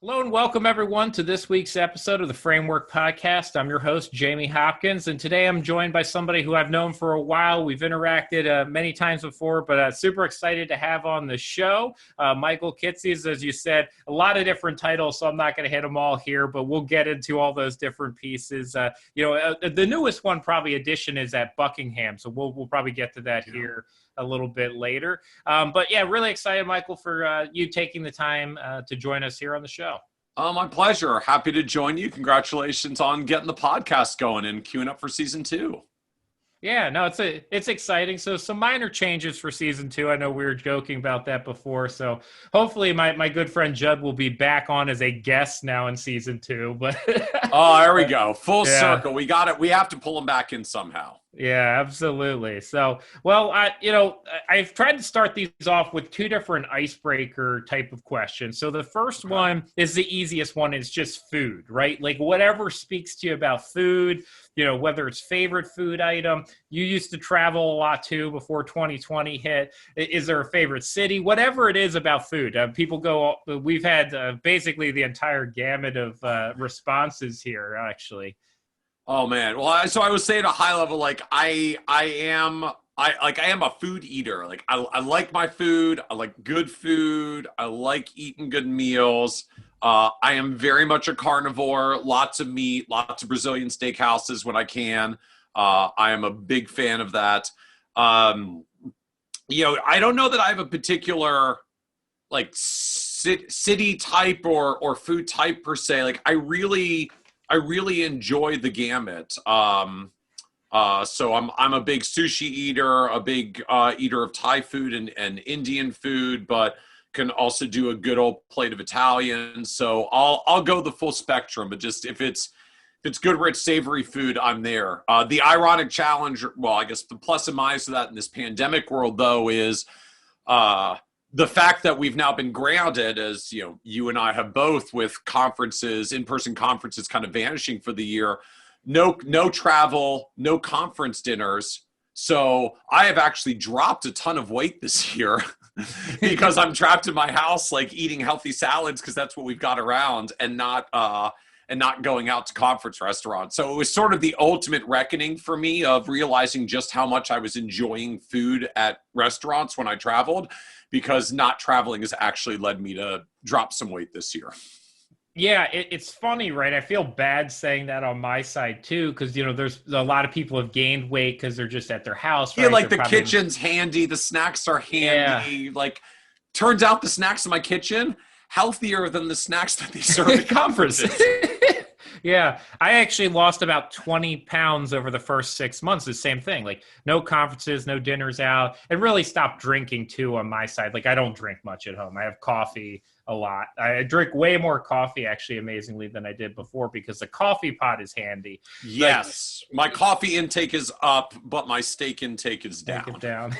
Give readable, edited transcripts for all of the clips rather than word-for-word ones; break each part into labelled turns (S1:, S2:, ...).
S1: Hello and welcome everyone to this week's episode of the Framework Podcast. I'm your host, Jamie Hopkins, and today I'm joined by somebody who I've known for a while. We've interacted many times before, but super excited to have on the show. Michael Kitces, as you said, a lot of different titles, so I'm not going to hit them all here, but we'll get into all those different pieces. The newest one, probably addition, is at Buckingham, so we'll probably get to that here a little bit later. But yeah, really excited, Michael, for you taking the time to join us here on the show.
S2: My pleasure. Happy to join you. Congratulations on getting the podcast going and queuing up for season 2.
S1: Yeah, no, it's exciting. So some minor changes for season 2. I know we were joking about that before. So hopefully my good friend Judd will be back on as a guest now in season 2. But
S2: oh, there we go. Full circle. We got it. We have to pull him back in somehow.
S1: Yeah, absolutely. So, well, I've tried to start these off with two different icebreaker type of questions. So the first one is the easiest one. It's just food, right? Like whatever speaks to you about food, whether it's favorite food item. You used to travel a lot too before 2020 hit. Is there a favorite city? Whatever it is about food. We've had basically the entire gamut of responses here, actually.
S2: Oh man. Well, so I would say at a high level, like I am a food eater. Like I like my food. I like good food. I like eating good meals. I am very much a carnivore, lots of meat, lots of Brazilian steakhouses when I can. I am a big fan of that. I don't know that I have a particular like city type or food type per se. Like I really enjoy the gamut. So I'm a big sushi eater, a big eater of Thai food and Indian food, but can also do a good old plate of Italian. So I'll go the full spectrum, but just if it's good, rich, savory food, I'm there. The ironic challenge, well, I guess the plus and minus of that in this pandemic world though is the fact that we've now been grounded, as you and I have both, with conferences, in-person conferences kind of vanishing for the year, no travel, no conference dinners. So I have actually dropped a ton of weight this year because I'm trapped in my house, like eating healthy salads because that's what we've got around, and not going out to conference restaurants. So it was sort of the ultimate reckoning for me of realizing just how much I was enjoying food at restaurants when I traveled, because not traveling has actually led me to drop some weight this year.
S1: Yeah, it's funny, right? I feel bad saying that on my side too, because there's a lot of people have gained weight because they're just at their house.
S2: Yeah,
S1: right?
S2: like kitchen's handy, the snacks are handy. Yeah. Like, turns out the snacks in my kitchen healthier than the snacks that they serve at conferences.
S1: Yeah, I actually lost about 20 pounds over the first 6 months. The same thing, like no conferences, no dinners out, and really stopped drinking too on my side. Like I don't drink much at home. I have coffee a lot. I drink way more coffee, actually, amazingly, than I did before because the coffee pot is handy.
S2: Yes, my coffee intake is up, but my steak intake is down.
S1: Take it down.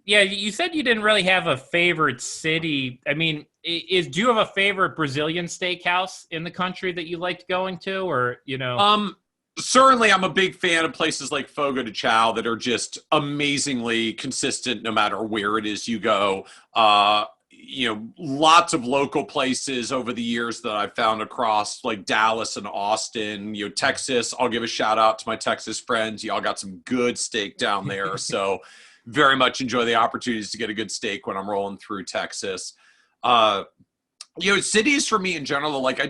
S1: Yeah, you said you didn't really have a favorite city. I mean, do you have a favorite Brazilian steakhouse in the country that you liked going to, or
S2: Certainly, I'm a big fan of places like Fogo de Chao that are just amazingly consistent no matter where it is you go. Lots of local places over the years that I've found across like Dallas and Austin, Texas. I'll give a shout out to my Texas friends. Y'all got some good steak down there. So very much enjoy the opportunities to get a good steak when I'm rolling through Texas. Cities for me in general, like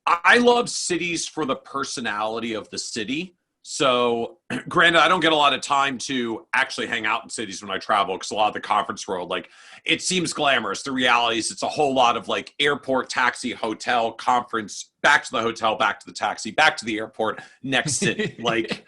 S2: I love cities for the personality of the city. So granted, I don't get a lot of time to actually hang out in cities when I travel because a lot of the conference world, like it seems glamorous. The reality is it's a whole lot of like airport, taxi, hotel, conference, back to the hotel, back to the taxi, back to the airport, next city. Like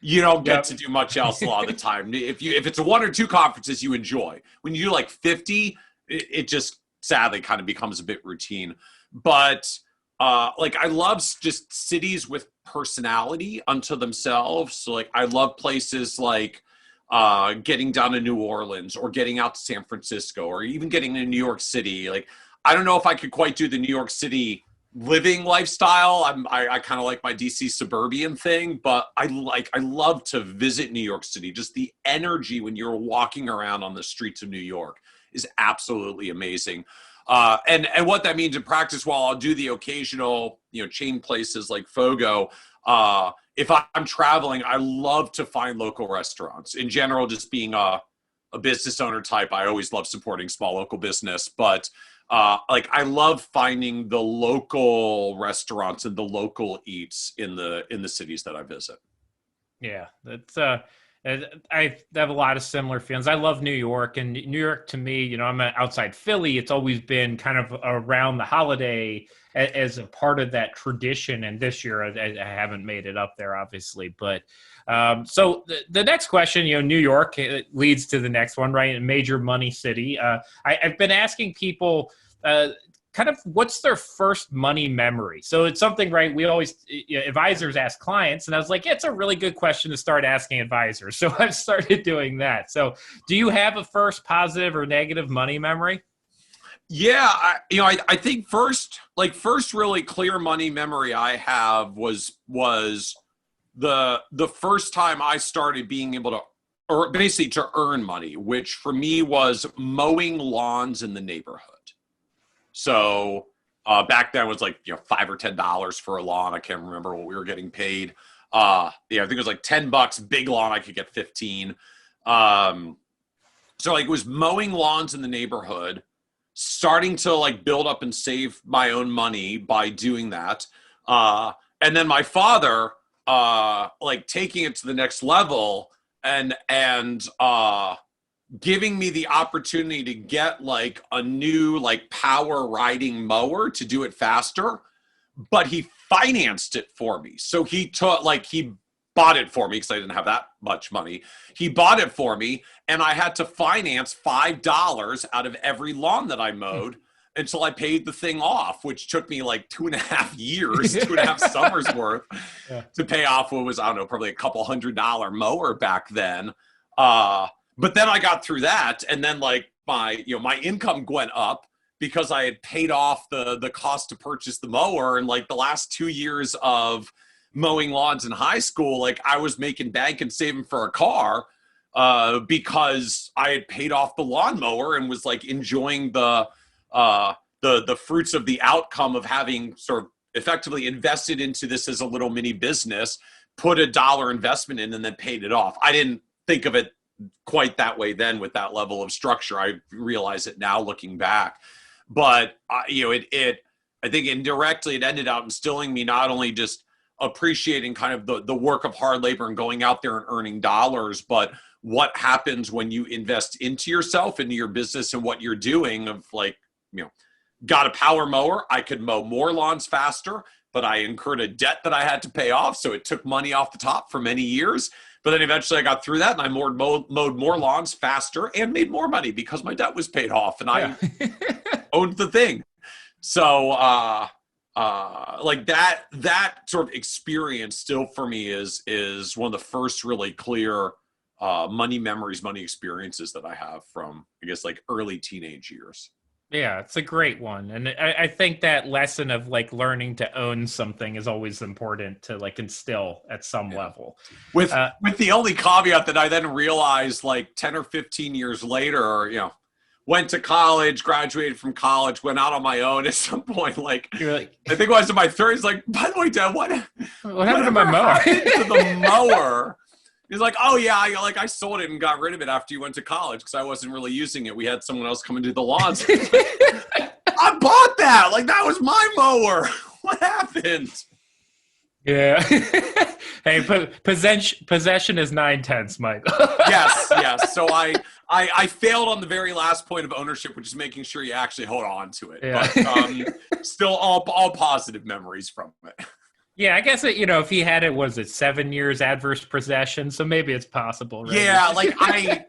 S2: you don't get to do much else a lot of the time. If it's a 1 or 2 conferences you enjoy, when you do like 50, it just sadly kind of becomes a bit routine. But I love just cities with personality unto themselves. So like I love places like getting down to New Orleans or getting out to San Francisco or even getting to New York City. Like I don't know if I could quite do the New York City living lifestyle. I kind of like my DC suburban thing, but I love to visit New York City. Just the energy when you're walking around on the streets of New York is absolutely amazing. And what that means in practice, while I'll do the occasional, chain places like Fogo, if I'm traveling, I love to find local restaurants. In general, just being a business owner type, I always love supporting small local business. But I love finding the local restaurants and the local eats in the cities that I visit.
S1: Yeah, that's I have a lot of similar feelings. I love New York, and New York to me, I'm outside Philly. It's always been kind of around the holiday as a part of that tradition. And this year, I haven't made it up there, obviously. But so the next question, New York leads to the next one, right? A major money city. I've been asking people kind of what's their first money memory. So it's something, right? We always, advisors ask clients, and I was like, yeah, it's a really good question to start asking advisors. So I've started doing that. So do you have a first positive or negative money memory?
S2: Yeah, I think first really clear money memory I have was the first time I started being able to, or basically to earn money, which for me was mowing lawns in the neighborhood. So back then it was like $5 or $10 for a lawn. I can't remember what we were getting paid. I think it was like $10. Big lawn, I could get 15. So it was mowing lawns in the neighborhood, starting to build up and save my own money by doing that. And then my father taking it to the next level and giving me the opportunity to get a new power riding mower to do it faster, but he financed it for me. So he he bought it for me because I didn't have that much money. He bought it for me, and I had to finance $5 out of every lawn that I mowed until I paid the thing off, which took me 2.5 years, 2.5 summers worth to pay off what was, I don't know, probably a couple $100 mower back then. But then I got through that, and then my income went up because I had paid off the cost to purchase the mower. And the last 2 years of mowing lawns in high school, I was making bank and saving for a car because I had paid off the lawnmower and was enjoying the fruits of the outcome of having sort of effectively invested into this as a little mini business, put $1 investment in, and then paid it off. I didn't think of it quite that way then with that level of structure. I realize it now looking back, but I think indirectly it ended up instilling me not only just appreciating kind of the work of hard labor and going out there and earning dollars, but what happens when you invest into yourself, into your business and what you're doing of got a power mower. I could mow more lawns faster, but I incurred a debt that I had to pay off. So it took money off the top for many years. But then eventually I got through that, and I mowed more lawns faster and made more money because my debt was paid off and I owned the thing. So that sort of experience still for me is one of the first really clear money memories, money experiences that I have from, I guess, early teenage years.
S1: Yeah, it's a great one. And I think that lesson of learning to own something is always important to instill at some level.
S2: With the only caveat that I then realized 10 or 15 years later, went to college, graduated from college, went out on my own at some point.
S1: You're I
S2: think it was in my 30s, by the way, Dad, what
S1: happened to my mower?
S2: To the mower? He's like, oh yeah, I sold it and got rid of it after you went to college because I wasn't really using it. We had someone else come and do the lawns. I bought that. That was my mower. What happened?
S1: Yeah. Hey, possession is 9/10, Mike.
S2: Yes. So I failed on the very last point of ownership, which is making sure you actually hold on to it. Yeah. But still all positive memories from it.
S1: Yeah, I guess if he had it, was it 7 years adverse possession? So maybe it's possible, right?
S2: Yeah,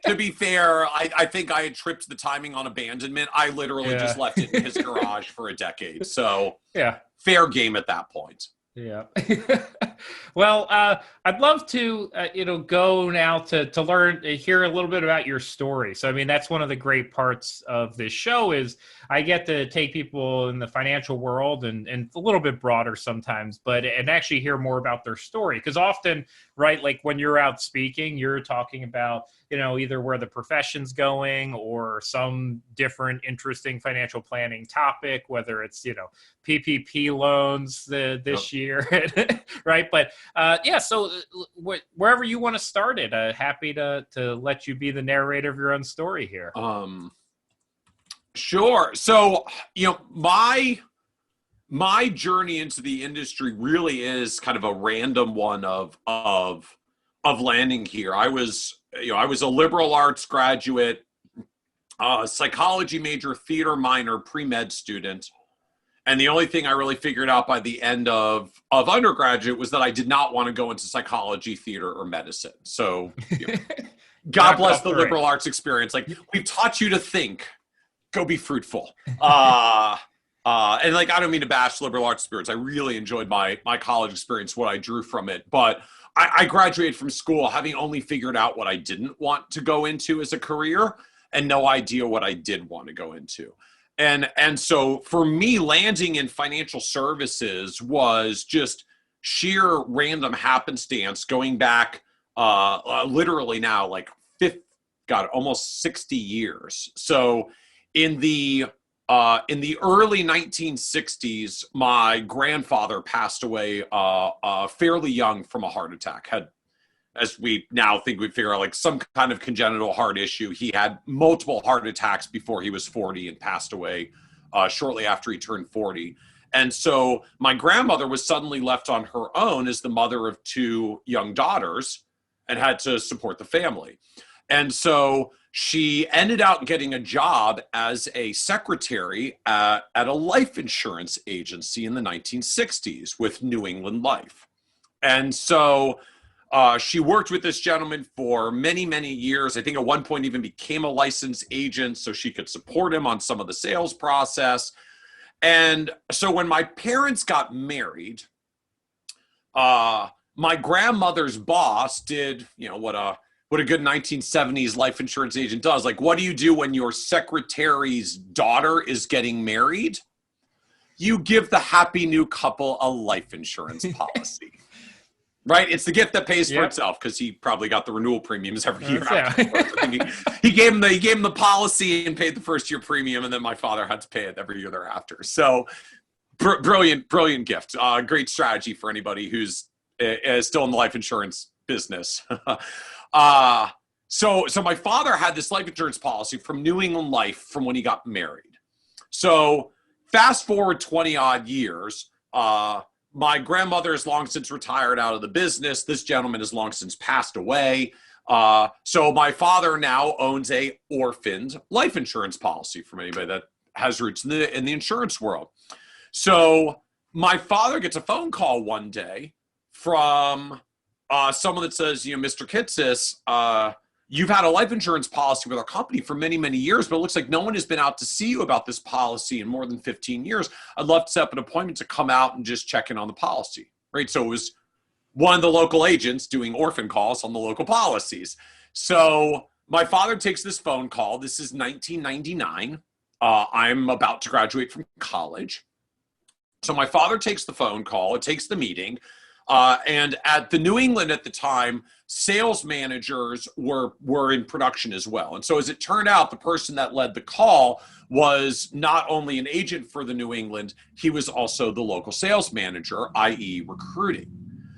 S2: to be fair, I think I had tripped the timing on abandonment. I literally just left it in his garage for a decade. So fair game at that point.
S1: Yeah. Well, I'd love to, go now to learn, hear a little bit about your story. So, I mean, that's one of the great parts of this show is I get to take people in the financial world and a little bit broader sometimes, and actually hear more about their story. Because often, right, like when you're out speaking, you're talking about, either where the profession's going or some different interesting financial planning topic, whether it's, PPP loans this year, right? But so wherever you want to start it, happy to let you be the narrator of your own story here.
S2: Sure. So, my journey into the industry really is kind of a random one of landing here. I was a liberal arts graduate, psychology major, theater minor, pre-med student. And the only thing I really figured out by the end of undergraduate was that I did not want to go into psychology, theater, or medicine. So God bless the liberal arts experience. Like, we've taught you to think, go be fruitful. And like, I don't mean to bash liberal arts experience. I really enjoyed my college experience, what I drew from it. But I graduated from school having only figured out what I didn't want to go into as a career and no idea what I did want to go into. And so for me, landing in financial services was just sheer random happenstance going back literally now like almost 60 years. So in the early 1960s, my grandfather passed away fairly young from a heart attack. Had, as we now think we figure out, like some kind of congenital heart issue. He had multiple heart attacks before he was 40 and passed away shortly after he turned 40. And so my grandmother was suddenly left on her own as the mother of two young daughters and had to support the family. And so she ended up getting a job as a secretary at a life insurance agency in the 1960s with New England Life. And so she worked with this gentleman for many, many years. I think at one point even became a licensed agent so she could support him on some of the sales process. And so when my parents got married, my grandmother's boss did, what a good 1970s life insurance agent does. Like, what do you do when your secretary's daughter is getting married? You give the happy new couple a life insurance policy. Right? It's the gift that pays for itself, because he probably got the renewal premiums every year. He gave him the policy and paid the first year premium, and then my father had to pay it every year thereafter. So brilliant gift. Great strategy for anybody who's still in the life insurance business. So my father had this life insurance policy from New England Life from when he got married. So fast forward 20 odd years, my grandmother has long since retired out of the business. This gentleman has long since passed away. So my father now owns a orphaned life insurance policy from anybody that has roots in the insurance world. So my father gets a phone call one day from someone that says, Mr. Kitces, you've had a life insurance policy with our company for many, many years, but it looks like no one has been out to see you about this policy in more than 15 years. I'd love to set up an appointment to come out and just check in on the policy, right? So it was one of the local agents doing orphan calls on the local policies. So my father takes this phone call. This is 1999. I'm about to graduate from college. So my father takes the phone call, it takes the meeting. And at the New England at the time, sales managers were in production as well. And so as it turned out, the person that led the call was not only an agent for the New England, he was also the local sales manager, i.e. recruiting.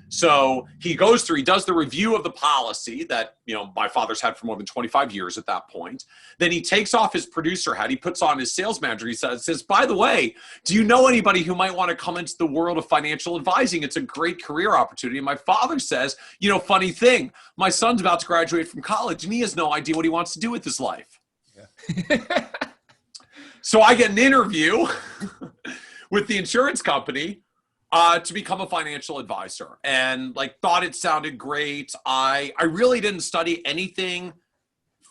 S2: So he does the review of the policy that, my father's had for more than 25 years at that point. Then he takes off his producer hat. He puts on his sales manager. He says, by the way, do you know anybody who might want to come into the world of financial advising? It's a great career opportunity. And my father says, funny thing, my son's about to graduate from college and he has no idea what he wants to do with his life. Yeah. So I get an interview with the insurance company to become a financial advisor, and thought it sounded great. I really didn't study anything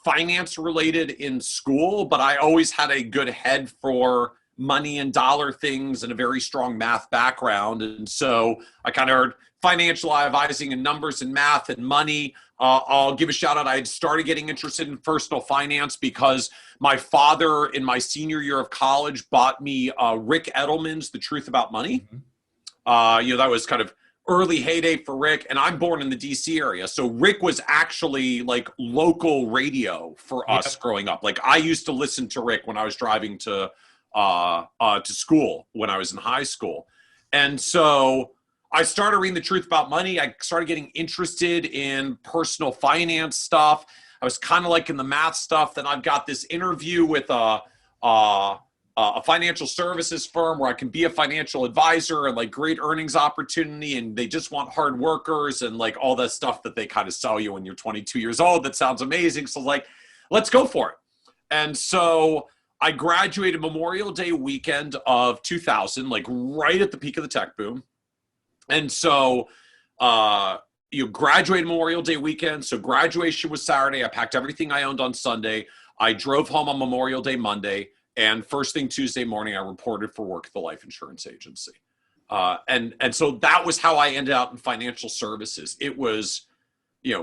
S2: finance related in school, but I always had a good head for money and dollar things and a very strong math background. And so I kind of heard financial advising and numbers and math and money. I'll give a shout out. I had started getting interested in personal finance because my father in my senior year of college bought me Rick Edelman's The Truth About Money. That was kind of early heyday for Rick, and I'm born in the DC area. So Rick was actually like local radio for us growing up. Like I used to listen to Rick when I was driving to school when I was in high school. And so I started reading The Truth About Money. I started getting interested in personal finance stuff. I was kind of liking the math stuff. Then I've got this interview with a financial services firm where I can be a financial advisor and like great earnings opportunity. And they just want hard workers and like all that stuff that they kind of sell you when you're 22 years old. That sounds amazing. So like, let's go for it. And so I graduated Memorial Day weekend of 2000, like right at the peak of the tech boom. And so you graduated Memorial Day weekend. So graduation was Saturday. I packed everything I owned on Sunday. I drove home on Memorial Day Monday. And first thing Tuesday morning, I reported for work at the life insurance agency. And so that was how I ended up in financial services. It was,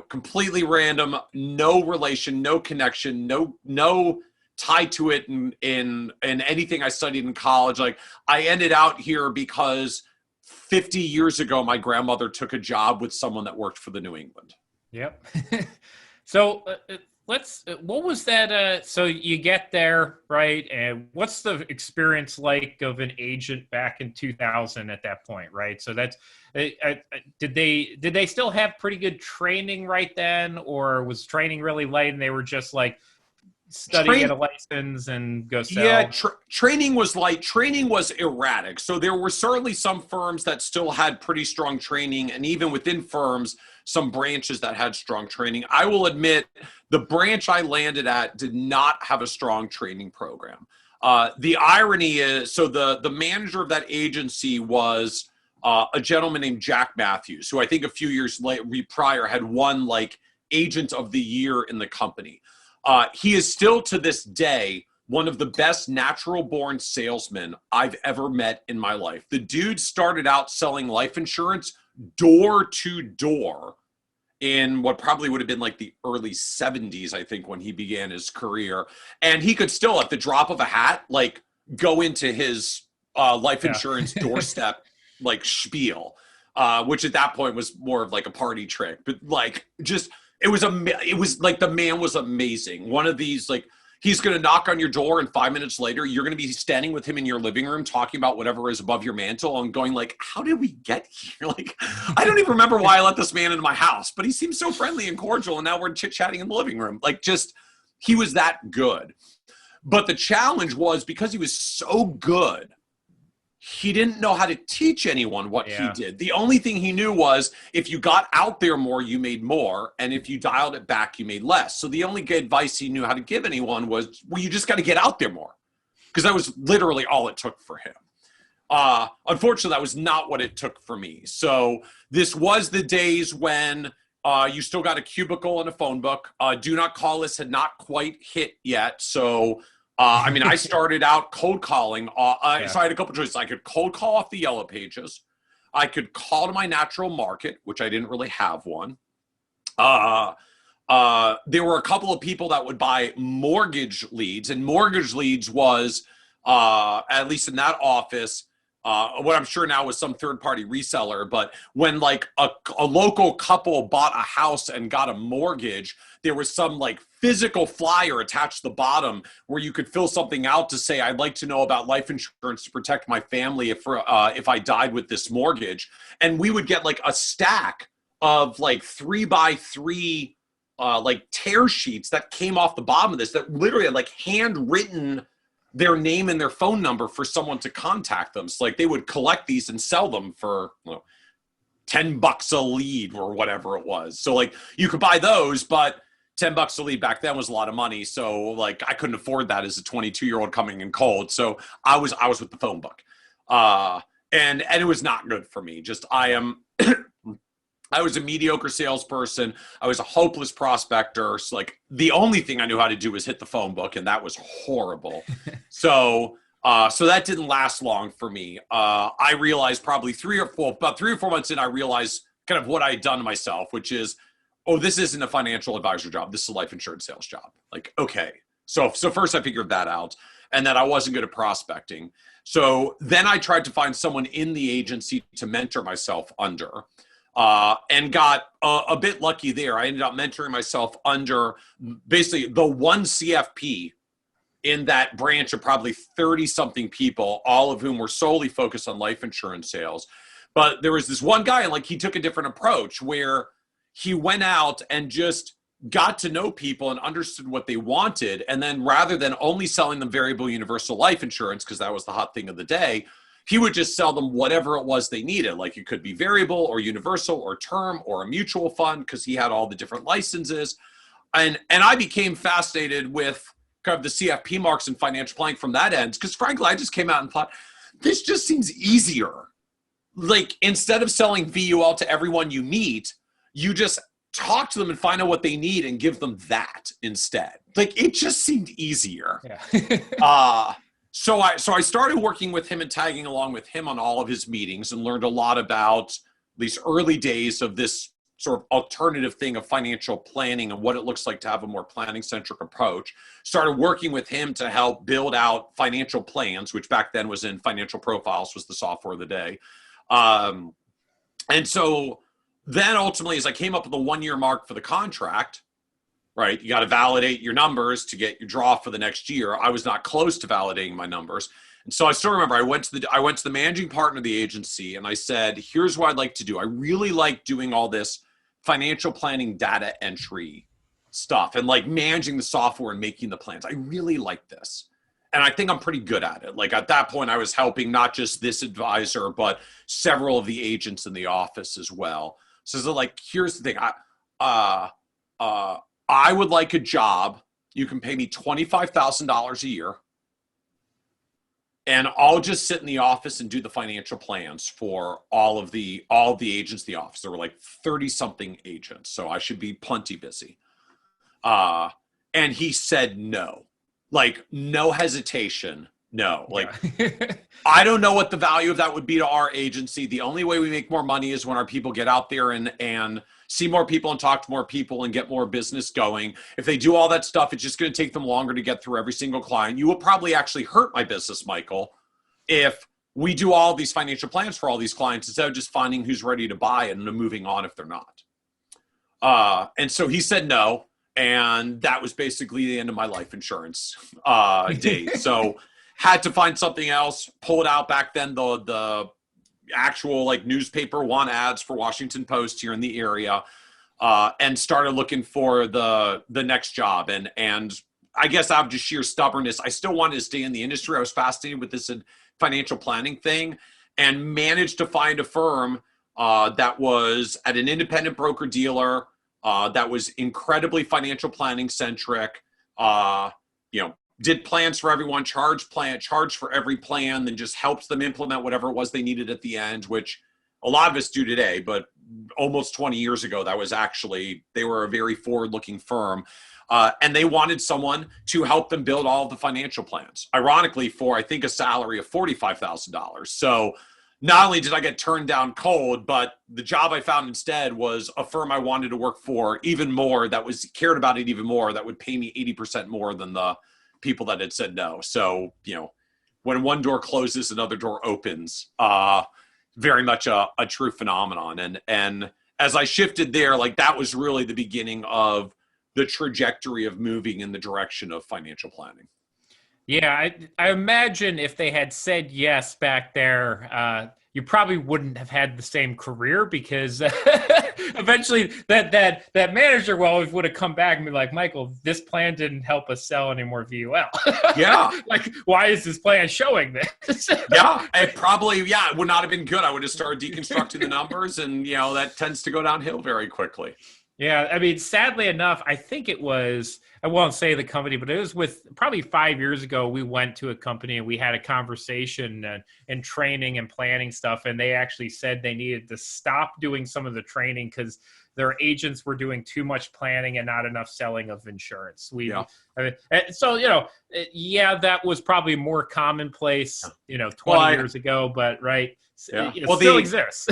S2: completely random, no relation, no connection, no tie to it in anything I studied in college. Like I ended out here because 50 years ago, my grandmother took a job with someone that worked for the New England.
S1: Yep. So what was that? So you get there, right? And what's the experience like of an agent back in 2000 at that point, right? So that's, did they still have pretty good training right then, or was training really light and they were just like study, get a license and go sell?
S2: Yeah, training was light. Training was erratic. So there were certainly some firms that still had pretty strong training, and even within firms, some branches that had strong training. I will admit the branch I landed at did not have a strong training program. The irony is, so the manager of that agency was a gentleman named Jack Matthews, who I think a few years prior had won like Agent of the Year in the company. He is still to this day one of the best natural-born salesmen I've ever met in my life. The dude started out selling life insurance door to door in what probably would have been like the early 70s, I think, when he began his career. And he could still, at the drop of a hat, like go into his life insurance doorstep like spiel, which at that point was more of like a party trick. But like just... It was like the man was amazing. One of these, like, he's going to knock on your door and 5 minutes later, you're going to be standing with him in your living room talking about whatever is above your mantle and going like, how did we get here? Like, I don't even remember why I let this man into my house, but he seems so friendly and cordial. And now we're chit-chatting in the living room. Like just, he was that good. But the challenge was because he was so good, he didn't know how to teach anyone what he did. The only thing he knew was if you got out there more, you made more. And if you dialed it back, you made less. So the only good advice he knew how to give anyone was, well, you just got to get out there more. Because that was literally all it took for him. Unfortunately, that was not what it took for me. So this was the days when you still got a cubicle and a phone book. Do Not Call List had not quite hit yet. So I started out cold calling. So I had a couple choices. I could cold call off the Yellow Pages. I could call to my natural market, which I didn't really have one. There were a couple of people that would buy mortgage leads, and mortgage leads was, at least in that office, what I'm sure now was some third-party reseller, but when like a local couple bought a house and got a mortgage, there was some like physical flyer attached to the bottom where you could fill something out to say, I'd like to know about life insurance to protect my family if I died with this mortgage. And we would get like a stack of like 3x3 like tear sheets that came off the bottom of this that literally had like handwritten their name and their phone number for someone to contact them. So like they would collect these and sell them for $10 a lead or whatever it was. So like you could buy those, but $10 a lead back then was a lot of money. So like I couldn't afford that as a 22-year-old coming in cold. So I was with the phone book. And it was not good for me. Just I was a mediocre salesperson. I was a hopeless prospector. So like the only thing I knew how to do was hit the phone book, and that was horrible. So So that didn't last long for me. I realized probably about 3 or 4 months in, I realized kind of what I had done to myself, which is, oh, this isn't a financial advisor job. This is a life insurance sales job. Like, okay. So first I figured that out, and that I wasn't good at prospecting. So then I tried to find someone in the agency to mentor myself under, and got a bit lucky there. I ended up mentoring myself under basically the one CFP in that branch of probably 30 something people, all of whom were solely focused on life insurance sales. But there was this one guy, and like, he took a different approach where he went out and just got to know people and understood what they wanted. And then rather than only selling them variable universal life insurance, because that was the hot thing of the day, he would just sell them whatever it was they needed. Like, it could be variable or universal or term or a mutual fund, because he had all the different licenses. And I became fascinated with kind of the CFP marks and financial planning from that end, because frankly, I just came out and thought, this just seems easier. Like, instead of selling VUL to everyone you meet, you just talk to them and find out what they need and give them that instead. Like, it just seemed easier. Yeah. So I started working with him and tagging along with him on all of his meetings, and learned a lot about these early days of this sort of alternative thing of financial planning and what it looks like to have a more planning-centric approach. Started working with him to help build out financial plans, which back then was in Financial Profiles, was the software of the day. And so then ultimately, as I came up with the 1-year mark for the contract, right, you got to validate your numbers to get your draw for the next year. I was not close to validating my numbers. And so I still remember I went to the managing partner of the agency, and I said, here's what I'd like to do. I really like doing all this financial planning data entry stuff and like managing the software and making the plans. I really like this. And I think I'm pretty good at it. Like, at that point, I was helping not just this advisor, but several of the agents in the office as well. So like, here's the thing. I would like a job. You can pay me $25,000 a year, and I'll just sit in the office and do the financial plans for all of the agents in the office. There were like 30 something agents, so I should be plenty busy. And he said no, like, no hesitation. No, like, yeah. I don't know what the value of that would be to our agency. The only way we make more money is when our people get out there and see more people and talk to more people and get more business going. If they do all that stuff, it's just going to take them longer to get through every single client. You will probably actually hurt my business, Michael, if we do all these financial plans for all these clients instead of just finding who's ready to buy and moving on if they're not. And so he said no. And that was basically the end of my life insurance days. So had to find something else, pulled out back then the actual like newspaper want ads for Washington Post here in the area, and started looking for the next job. And I guess out of just sheer stubbornness, I still wanted to stay in the industry. I was fascinated with this financial planning thing, and managed to find a firm that was at an independent broker dealer that was incredibly financial planning centric, did plans for everyone, charged for every plan, then just helped them implement whatever it was they needed at the end, which a lot of us do today, but almost 20 years ago, they were a very forward-looking firm. And they wanted someone to help them build all of the financial plans, ironically, for, I think, a salary of $45,000. So not only did I get turned down cold, but the job I found instead was a firm I wanted to work for even more, that cared about it even more, that would pay me 80% more than the people that had said no. So, when one door closes, another door opens, very much a true phenomenon. And as I shifted there, like, that was really the beginning of the trajectory of moving in the direction of financial planning.
S1: Yeah, I imagine if they had said yes back there, you probably wouldn't have had the same career, because eventually that manager would have come back and be like, Michael, this plan didn't help us sell any more VUL.
S2: Yeah.
S1: Like, why is this plan showing this?
S2: Yeah, it would not have been good. I would have started deconstructing the numbers, and, that tends to go downhill very quickly.
S1: Yeah, I mean, sadly enough, I think it was, I won't say the company, but it was probably 5 years ago, we went to a company and we had a conversation and training and planning stuff. And they actually said they needed to stop doing some of the training because their agents were doing too much planning and not enough selling of insurance.
S2: Yeah.
S1: So, that was probably more commonplace, 20 years ago, but right.
S2: Yeah.
S1: It still exists.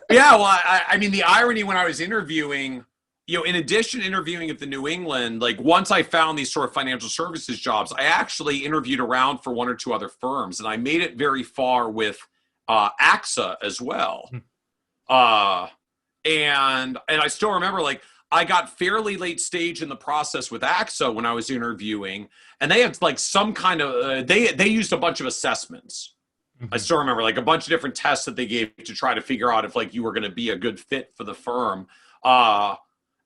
S2: Yeah. Well, I mean, the irony when I was interviewing, in addition to interviewing at the New England, like once I found these sort of financial services jobs, I actually interviewed around for one or two other firms, and I made it very far with AXA as well. And I still remember, like, I got fairly late stage in the process with AXA when I was interviewing, and they had like some kind of they used a bunch of assessments. I still remember like a bunch of different tests that they gave to try to figure out if like you were going to be a good fit for the firm.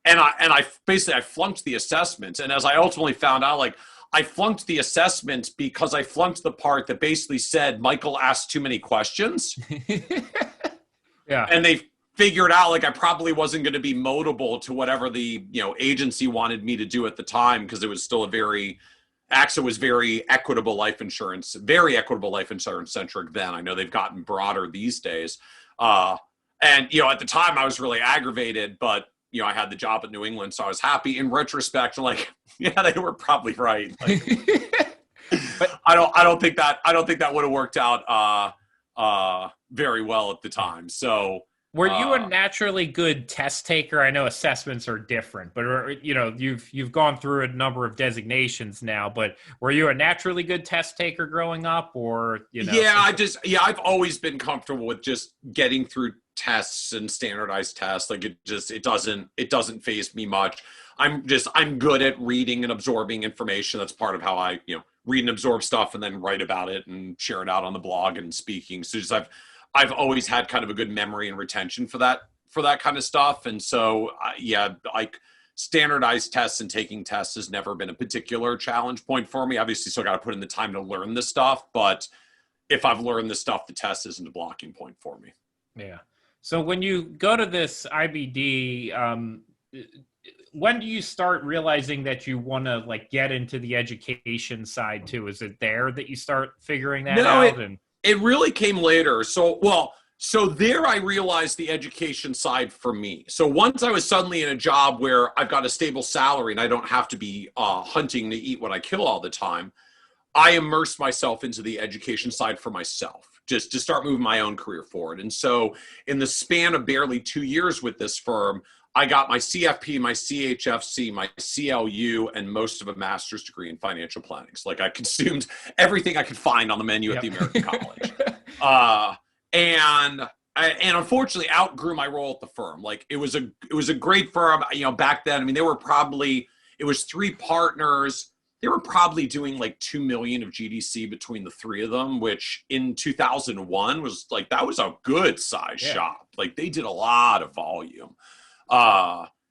S2: And I basically flunked the assessments. And as I ultimately found out, like I flunked the assessments because I flunked the part that basically said Michael asked too many questions.
S1: Yeah.
S2: And they figured out like I probably wasn't going to be moldable to whatever the agency wanted me to do at the time, because it was still AXA was very equitable life insurance centric then. I know they've gotten broader these days. And at the time I was really aggravated, but I had the job at New England, so I was happy. In retrospect, like, yeah, they were probably right. Like, but I don't think that would have worked out very well at the time. So,
S1: were you a naturally good test taker? I know assessments are different, but you've gone through a number of designations now. But were you a naturally good test taker growing up, or
S2: Yeah, I've always been comfortable with just getting through tests and standardized tests. Like it doesn't faze me much. I'm good at reading and absorbing information. That's part of how I read and absorb stuff and then write about it and share it out on the blog and speaking. So I've always had kind of a good memory and retention for that kind of stuff. And so, like standardized tests and taking tests has never been a particular challenge point for me. Obviously, still got to put in the time to learn this stuff. But if I've learned this stuff, the test isn't a blocking point for me.
S1: Yeah. So when you go to this IBD, when do you start realizing that you want to like get into the education side too? Is it there that you start figuring that out?
S2: It really came later. So there I realized the education side for me. So once I was suddenly in a job where I've got a stable salary and I don't have to be hunting to eat what I kill all the time, I immersed myself into the education side for myself, just to start moving my own career forward. And so in the span of barely 2 years with this firm, I got my CFP, my CHFC, my CLU, and most of a master's degree in financial planning. So like I consumed everything I could find on the menu at the American College. And unfortunately outgrew my role at the firm. Like it was a great firm, back then. I mean, it was 3 partners. They were probably doing like 2 million of GDC between the 3 of them, which in 2001 was like, that was a good size shop. Like they did a lot of volume.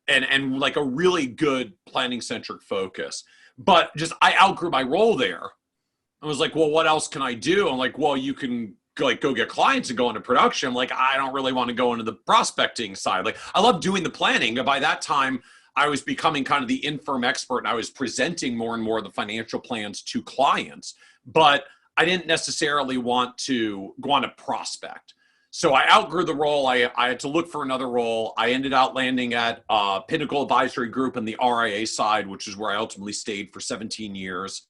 S2: And like a really good planning centric focus, but just I outgrew my role there. I was like, well, what else can I do? I'm like, well, you can go get clients and go into production. I'm like, I don't really want to go into the prospecting side. Like I love doing the planning. But by that time I was becoming kind of the in-firm expert and I was presenting more and more of the financial plans to clients, but I didn't necessarily want to go on a prospect. So I outgrew the role. I had to look for another role. I ended up landing at Pinnacle Advisory Group and the RIA side, which is where I ultimately stayed for 17 years.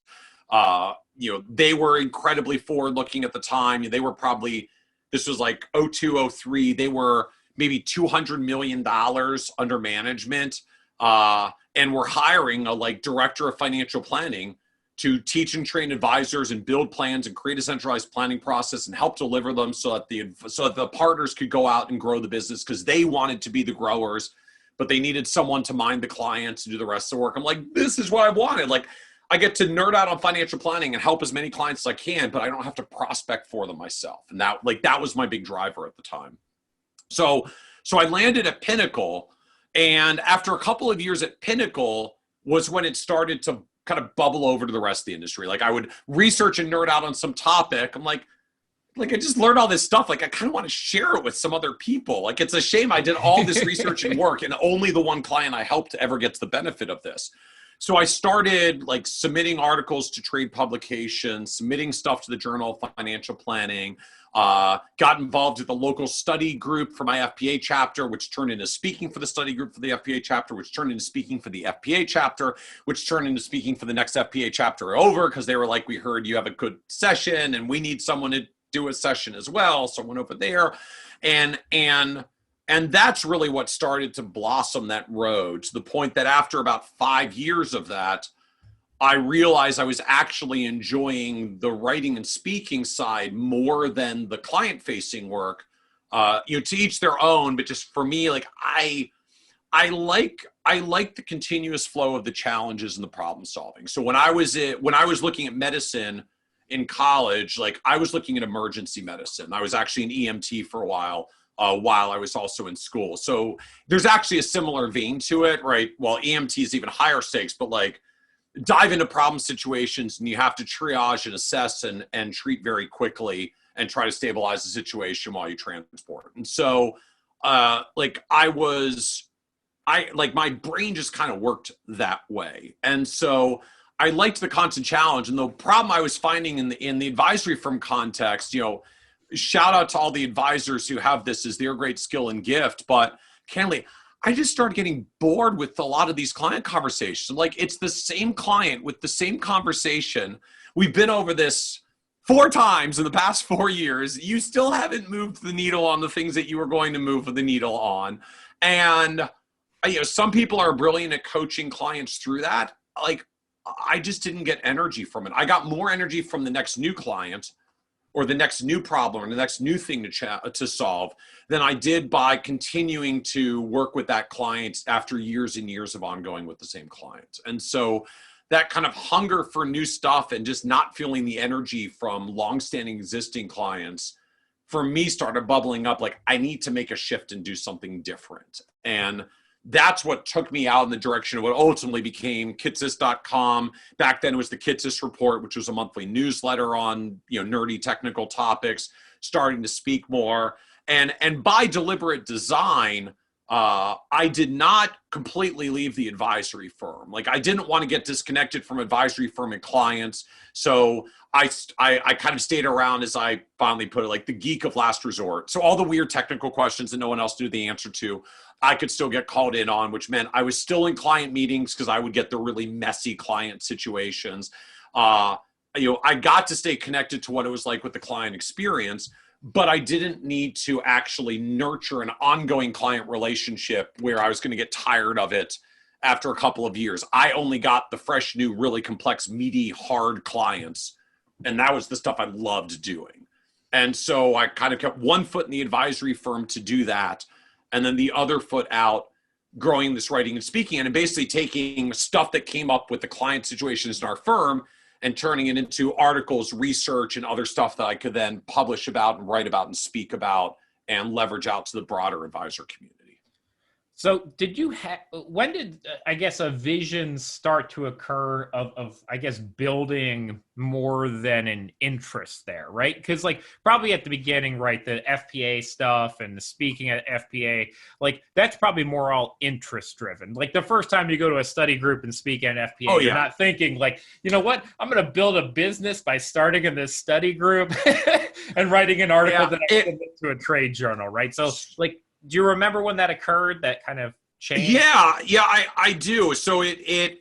S2: They were incredibly forward-looking at the time. They were probably, this was like 02, 03. They were maybe $200 million under management and were hiring a director of financial planning to teach and train advisors and build plans and create a centralized planning process and help deliver them so that the partners could go out and grow the business, because they wanted to be the growers, but they needed someone to mind the clients and do the rest of the work. I'm like, this is what I wanted. Like I get to nerd out on financial planning and help as many clients as I can, but I don't have to prospect for them myself. And that was my big driver at the time. So I landed at Pinnacle, and after a couple of years at Pinnacle was when it started to kind of bubble over to the rest of the industry. Like I would research and nerd out on some topic. I'm like I just learned all this stuff. Like I kind of want to share it with some other people. Like it's a shame I did all this research and work and only the one client I helped ever gets the benefit of this. So I started submitting articles to trade publications, submitting stuff to the Journal of Financial Planning, Got involved with the local study group for my FPA chapter, which turned into speaking for the study group for the FPA chapter, which turned into speaking for the FPA chapter, which turned into speaking for the next FPA chapter over, because they were like, we heard you have a good session and we need someone to do a session as well. So I went over there, and that's really what started to blossom that road, to the point that after about 5 years of that, I realized I was actually enjoying the writing and speaking side more than the client-facing work. To each their own, but just for me, like I like the continuous flow of the challenges and the problem solving. So when I was looking at medicine in college, like I was looking at emergency medicine. I was actually an EMT for a while I was also in school. So there's actually a similar vein to it, right? Well, EMT is even higher stakes, but like dive into problem situations and you have to triage and assess and treat very quickly and try to stabilize the situation while you transport. And so my brain just kind of worked that way. And so I liked the constant challenge. And the problem I was finding in the advisory firm context, shout out to all the advisors who have this as their great skill and gift, but candidly, I just started getting bored with a lot of these client conversations. Like, it's the same client with the same conversation. We've been over this 4 times in the past 4 years. You still haven't moved the needle on the things that you were going to move the needle on. And, some people are brilliant at coaching clients through that. Like, I just didn't get energy from it. I got more energy from the next new client or the next new problem or the next new thing to solve than I did by continuing to work with that client after years and years of ongoing with the same client. And so that kind of hunger for new stuff and just not feeling the energy from longstanding existing clients, for me, started bubbling up like, I need to make a shift and do something different. And that's what took me out in the direction of what ultimately became Kitces.com. Back then it was the Kitces Report, which was a monthly newsletter on nerdy technical topics, starting to speak more. And by deliberate design, I did not completely leave the advisory firm. Like, I didn't want to get disconnected from advisory firm and clients. So I kind of stayed around, as I finally put it, like the geek of last resort. So all the weird technical questions that no one else knew the answer to, I could still get called in on, which meant I was still in client meetings because I would get the really messy client situations. I got to stay connected to what it was like with the client experience, but I didn't need to actually nurture an ongoing client relationship where I was going to get tired of it after a couple of years. I only got the fresh, new, really complex, meaty, hard clients. And that was the stuff I loved doing. And so I kind of kept one foot in the advisory firm to do that, and then the other foot out growing this writing and speaking, and basically taking stuff that came up with the client situations in our firm and turning it into articles, research, and other stuff that I could then publish about and write about and speak about and leverage out to the broader advisor community.
S1: So when did, I guess, a vision start to occur of I guess, building more than an interest there, right? Because like probably at the beginning, right, the FPA stuff and the speaking at FPA, like that's probably more all interest driven. Like the first time you go to a study group and speak at FPA, you're not thinking like, you know what, I'm going to build a business by starting in this study group and writing an article that I submit to a trade journal, right? So like, do you remember when that occurred, that kind of change?
S2: Yeah, I do. So it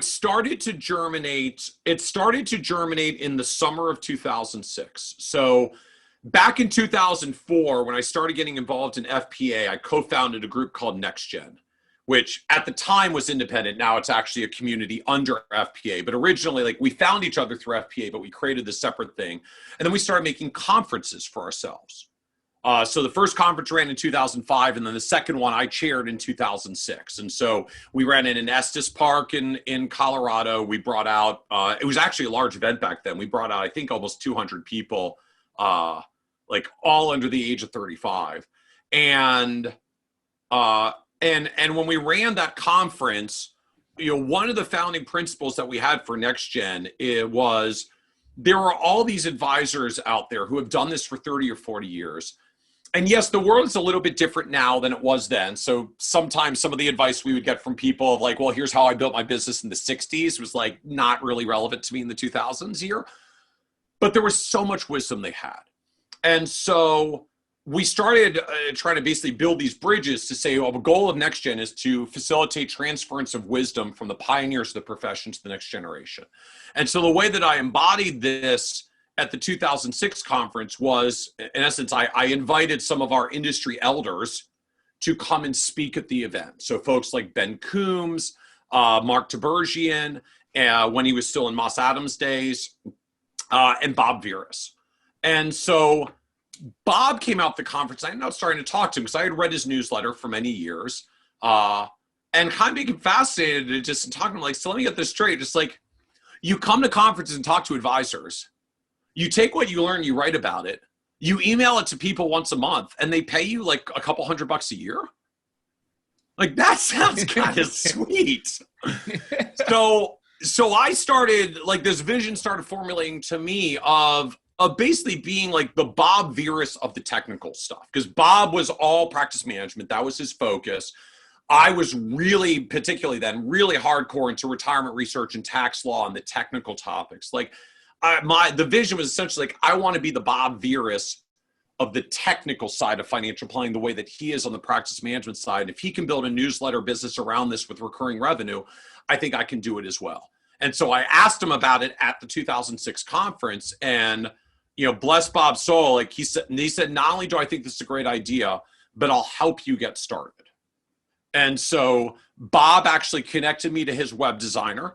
S2: started to germinate. It started to germinate in the summer of 2006. So back in 2004, when I started getting involved in FPA, I co-founded a group called NextGen, which at the time was independent. Now it's actually a community under FPA. But originally, like, we found each other through FPA, but we created this separate thing. And then we started making conferences for ourselves. So the first conference ran in 2005, and then the second one I chaired in 2006. And so we ran it in Estes Park in Colorado. We brought out, it was actually a large event back then. We brought out, I think, almost 200 people, like all under the age of 35. And when we ran that conference, one of the founding principles that we had for NextGen, it was, there are all these advisors out there who have done this for 30 or 40 years. And yes, the world is a little bit different now than it was then. So sometimes some of the advice we would get from people of like, well, here's how I built my business in the 60s was like not really relevant to me in the 2000s here. but there was so much wisdom they had. And so we started trying to basically build these bridges to say, well, the goal of Next Gen is to facilitate transference of wisdom from the pioneers of the profession to the next generation. And so the way that I embodied this at the 2006 conference was, in essence, I invited some of our industry elders to come and speak at the event. So folks like Ben Coombs, Mark Tibergien, when he was still in Moss Adams days, and Bob Virus. And so Bob came out the conference. I ended up starting to talk to him because I had read his newsletter for many years, and kind of became fascinated just in talking to him, like, so let me get this straight. Just like, you come to conferences and talk to advisors. You take what you learn, you write about it, you email it to people once a month, and they pay you like a couple $100 a year. Like, that sounds kind of sweet. So I started, like, this vision started formulating to me of basically being like the Bob Virus of the technical stuff, because Bob was all practice management. That was his focus. I was really, particularly then, really hardcore into retirement research and tax law and the technical topics. Like, the vision was essentially like, I want to be the Bob Virus of the technical side of financial planning, the way that he is on the practice management side. If he can build a newsletter business around this with recurring revenue, I think I can do it as well. And so I asked him about it at the 2006 conference, and, you know, bless Bob's soul, like he said, not only do I think this is a great idea, but I'll help you get started. And so Bob actually connected me to his web designer,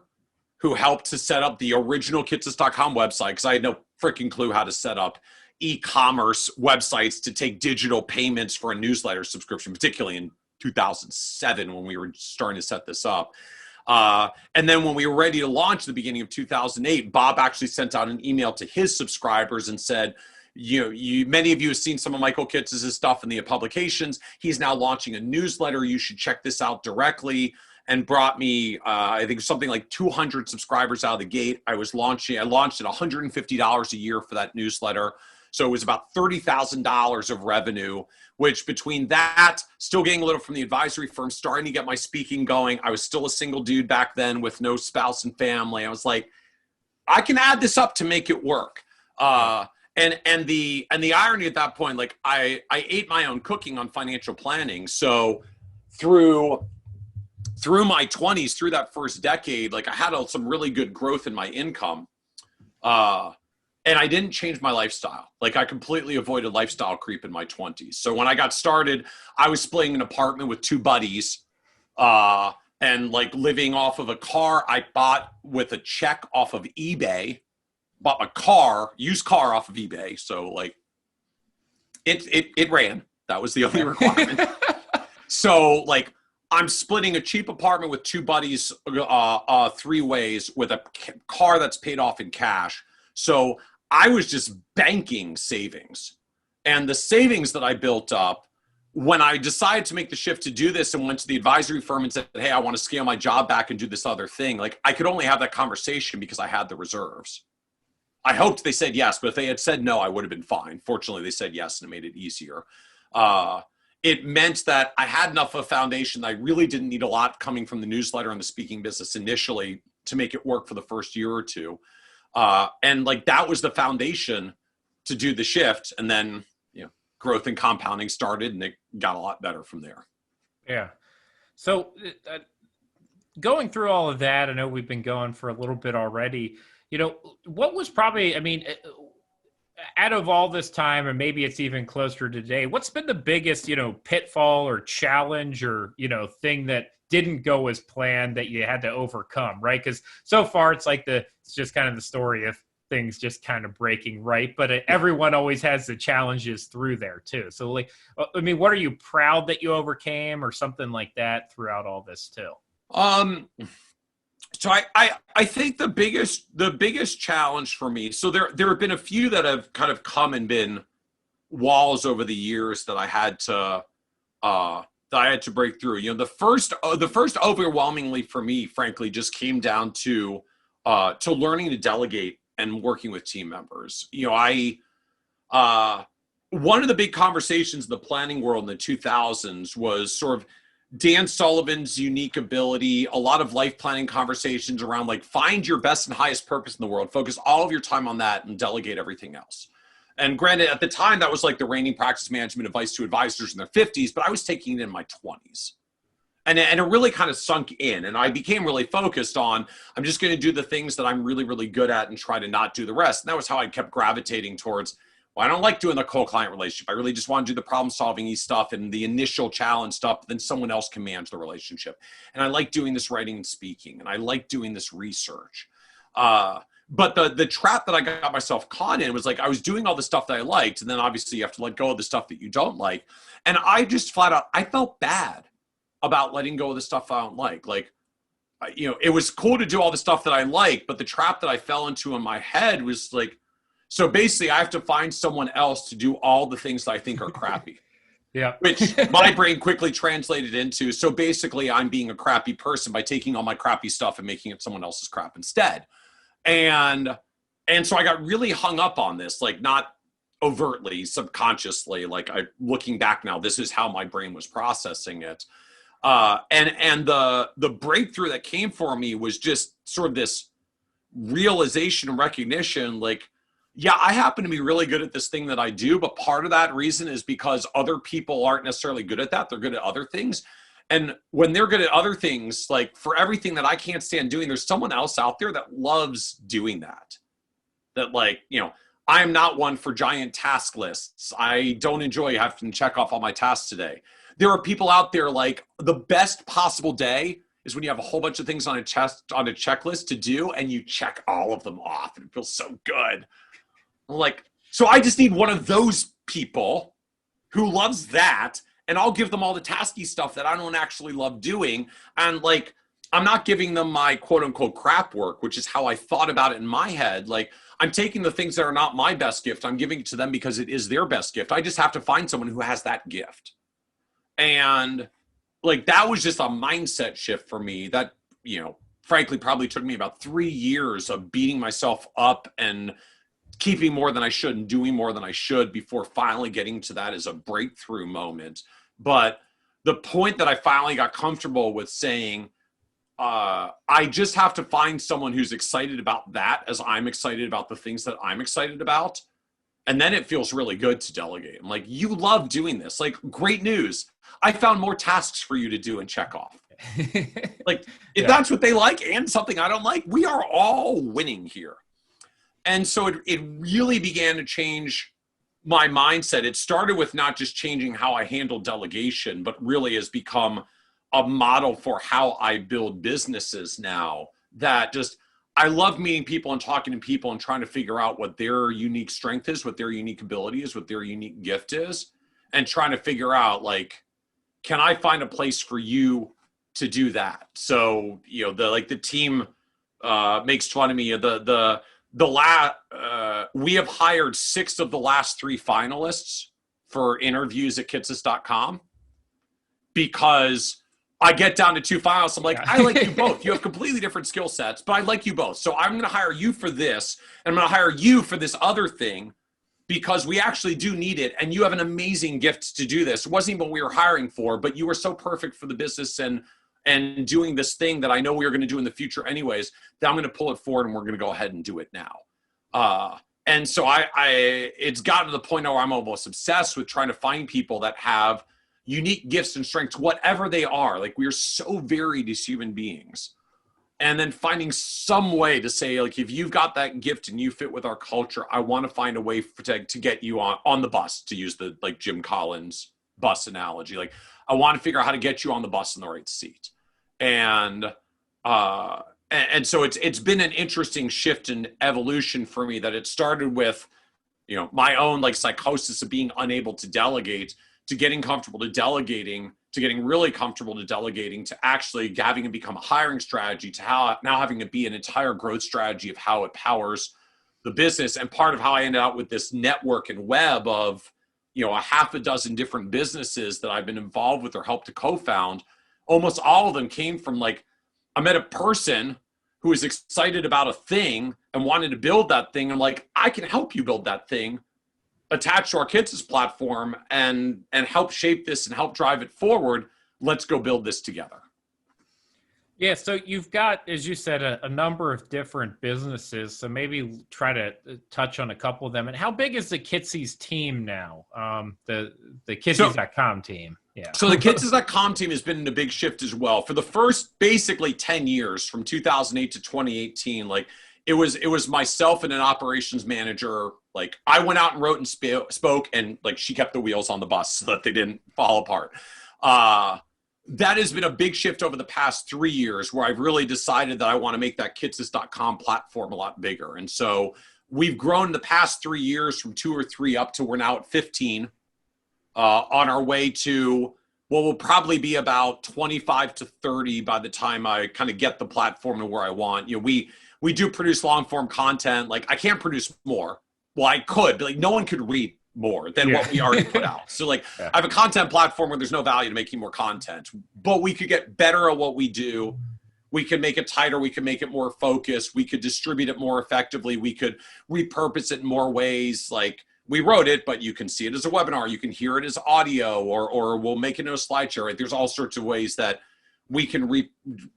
S2: who helped to set up the original Kitces.com website, because I had no freaking clue how to set up e-commerce websites to take digital payments for a newsletter subscription, particularly in 2007 when we were starting to set this up. And then when we were ready to launch at the beginning of 2008, Bob actually sent out an email to his subscribers and said, many of you have seen some of Michael Kitces' stuff in the publications. He's now launching a newsletter. You should check this out directly. And brought me, I think something like 200 subscribers out of the gate. I launched at $150 a year for that newsletter. So it was about $30,000 of revenue, which between that, still getting a little from the advisory firm, starting to get my speaking going. I was still a single dude back then with no spouse and family. I was like, I can add this up to make it work. And the irony at that point, like I ate my own cooking on financial planning. So through my 20s, through that first decade, like I had some really good growth in my income. And I didn't change my lifestyle. Like I completely avoided lifestyle creep in my 20s. So when I got started, I was splitting an apartment with two buddies, and like living off of a car I bought with a check off of eBay. Bought my used car off of eBay. So like it ran. That was the only requirement. So like, I'm splitting a cheap apartment with two buddies 3 ways with a car that's paid off in cash. So I was just banking savings. And the savings that I built up, when I decided to make the shift to do this and went to the advisory firm and said, hey, I want to scale my job back and do this other thing, like I could only have that conversation because I had the reserves. I hoped they said yes, but if they had said no, I would have been fine. Fortunately, they said yes, and it made it easier. It meant that I had enough of a foundation that I really didn't need a lot coming from the newsletter and the speaking business initially to make it work for the first year or two. And like that was the foundation to do the shift. And then, growth and compounding started, and it got a lot better from there. Yeah.
S1: So going through all of that, I know we've been going for a little bit already. What was probably, out of all this time, and maybe it's even closer today, what's been the biggest, pitfall or challenge or, thing that didn't go as planned that you had to overcome, right? Because so far it's just kind of the story of things just kind of breaking right. But everyone always has the challenges through there too. So what are you proud that you overcame or something like that throughout all this too?
S2: So I think the biggest challenge for me, so there have been a few that have kind of come and been walls over the years that I had to break through. The first overwhelmingly for me, frankly, just came down to learning to delegate and working with team members. One of the big conversations in the planning world in the 2000s was sort of Dan Sullivan's unique ability, a lot of life planning conversations around like find your best and highest purpose in the world, focus all of your time on that and delegate everything else. And granted, at the time, that was like the reigning practice management advice to advisors in their 50s, but I was taking it in my 20s. And it really kind of sunk in. And I became really focused on, I'm just going to do the things that I'm really, really good at and try to not do the rest. And that was how I kept gravitating towards, well, I don't like doing the cold client relationship. I really just want to do the problem solving stuff and the initial challenge stuff. Then someone else can manage the relationship. And I like doing this writing and speaking. And I like doing this research. But the trap that I got myself caught in was like, I was doing all the stuff that I liked. And then obviously you have to let go of the stuff that you don't like. And I just flat out, I felt bad about letting go of the stuff I don't like. Like, you know, it was cool to do all the stuff that I like, but the trap that I fell into in my head was like, so basically I have to find someone else to do all the things that I think are crappy.
S1: Yeah.
S2: Which my brain quickly translated into, so basically I'm being a crappy person by taking all my crappy stuff and making it someone else's crap instead. And so I got really hung up on this, like not overtly, subconsciously, like looking back now, this is how my brain was processing it. And the breakthrough that came for me was just sort of this realization and recognition, like, yeah, I happen to be really good at this thing that I do, but part of that reason is because other people aren't necessarily good at that. They're good at other things. And when they're good at other things, like for everything that I can't stand doing, there's someone else out there that loves doing that. That like, you know, I'm not one for giant task lists. I don't enjoy having to check off all my tasks today. There are people out there like the best possible day is when you have a whole bunch of things on a checklist to do and you check all of them off and it feels so good. Like, so I just need one of those people who loves that, and I'll give them all the tasky stuff that I don't actually love doing. And like, I'm not giving them my quote unquote crap work, which is how I thought about it in my head. Like, I'm taking the things that are not my best gift. I'm giving it to them because it is their best gift. I just have to find someone who has that gift. And like, that was just a mindset shift for me that, you know, frankly, probably took me about 3 years of beating myself up and keeping more than I should and doing more than I should before finally getting to that as a breakthrough moment. But the point that I finally got comfortable with saying, I just have to find someone who's excited about that as I'm excited about the things that I'm excited about. And then it feels really good to delegate. I'm like, you love doing this. Like, great news. I found more tasks for you to do and check off. Like, if that's what they like and something I don't like, we are all winning here. And so it really began to change my mindset. It started with not just changing how I handle delegation, but really has become a model for how I build businesses now. That just, I love meeting people and talking to people and trying to figure out what their unique strength is, what their unique ability is, what their unique gift is, and trying to figure out, like, can I find a place for you to do that? So, you know, the team makes fun of me. We have hired 6 of the last 3 finalists for interviews at kitces.com because I get down to 2 finalists. I'm like, I like you both. You have completely different skill sets, but I like you both. So I'm going to hire you for this, and I'm going to hire you for this other thing because we actually do need it. And you have an amazing gift to do this. It wasn't even what we were hiring for, but you were so perfect for the business and doing this thing that I know we were going to do in the future anyways, that I'm going to pull it forward and we're going to go ahead and do it now. And so it's gotten to the point now where I'm almost obsessed with trying to find people that have unique gifts and strengths, whatever they are. Like, we are so varied as human beings. And then finding some way to say, like, if you've got that gift and you fit with our culture, I want to find a way to get you on the bus, to use the, like, Jim Collins bus analogy. Like, I want to figure out how to get you on the bus in the right seat. And so it's been an interesting shift in evolution for me, that it started with, you know, my own like psychosis of being unable to delegate, to getting comfortable to delegating, to getting really comfortable to delegating, to actually having it become a hiring strategy, to now having it be an entire growth strategy of how it powers the business. And part of how I ended up with this network and web of, you know, a half a dozen different businesses that I've been involved with or helped to co-found, almost all of them came from, like, I met a person who was excited about a thing and wanted to build that thing. I'm like, I can help you build that thing, attach to our Kitces platform and help shape this and help drive it forward. let's go build this together.
S1: Yeah, so you've got, as you said, a number of different businesses. So maybe try to touch on a couple of them. And how big is the Kitces team now? The Kitces.com team. Yeah.
S2: So the Kitces.com team has been in a big shift as well. For the first basically 10 years, from 2008 to 2018, like it was myself and an operations manager. Like I went out and wrote and spoke, and like she kept the wheels on the bus so that they didn't fall apart. That has been a big shift over the past 3 years, where I've really decided that I want to make that Kitces.com platform a lot bigger. And so we've grown in the past 3 years from 2 or 3 up to we're now at 15, on our way to what will probably be about 25 to 30 by the time I kind of get the platform to where I want. You know, we do produce long form content. Like I can't produce more. Well, I could, but like no one could read more than what we already put out. So like I have a content platform where there's no value to making more content, but we could get better at what we do. We could make it tighter. We could make it more focused. We could distribute it more effectively. We could repurpose it in more ways. Like we wrote it, but you can see it as a webinar. You can hear it as audio, or we'll make it into a slideshow, right? There's all sorts of ways that we can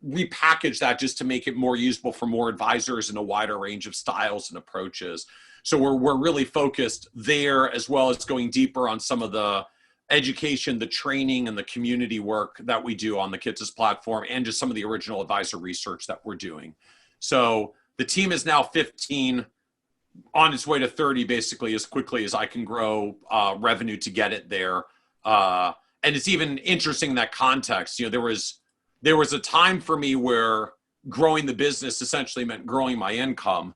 S2: repackage that just to make it more usable for more advisors in a wider range of styles and approaches. So we're really focused there, as well as going deeper on some of the education, the training, and the community work that we do on the Kitces platform, and just some of the original advisor research that we're doing. So the team is now 15, on its way to 30, basically as quickly as I can grow revenue to get it there. And it's even interesting in that context. You know, there was a time for me where growing the business essentially meant growing my income.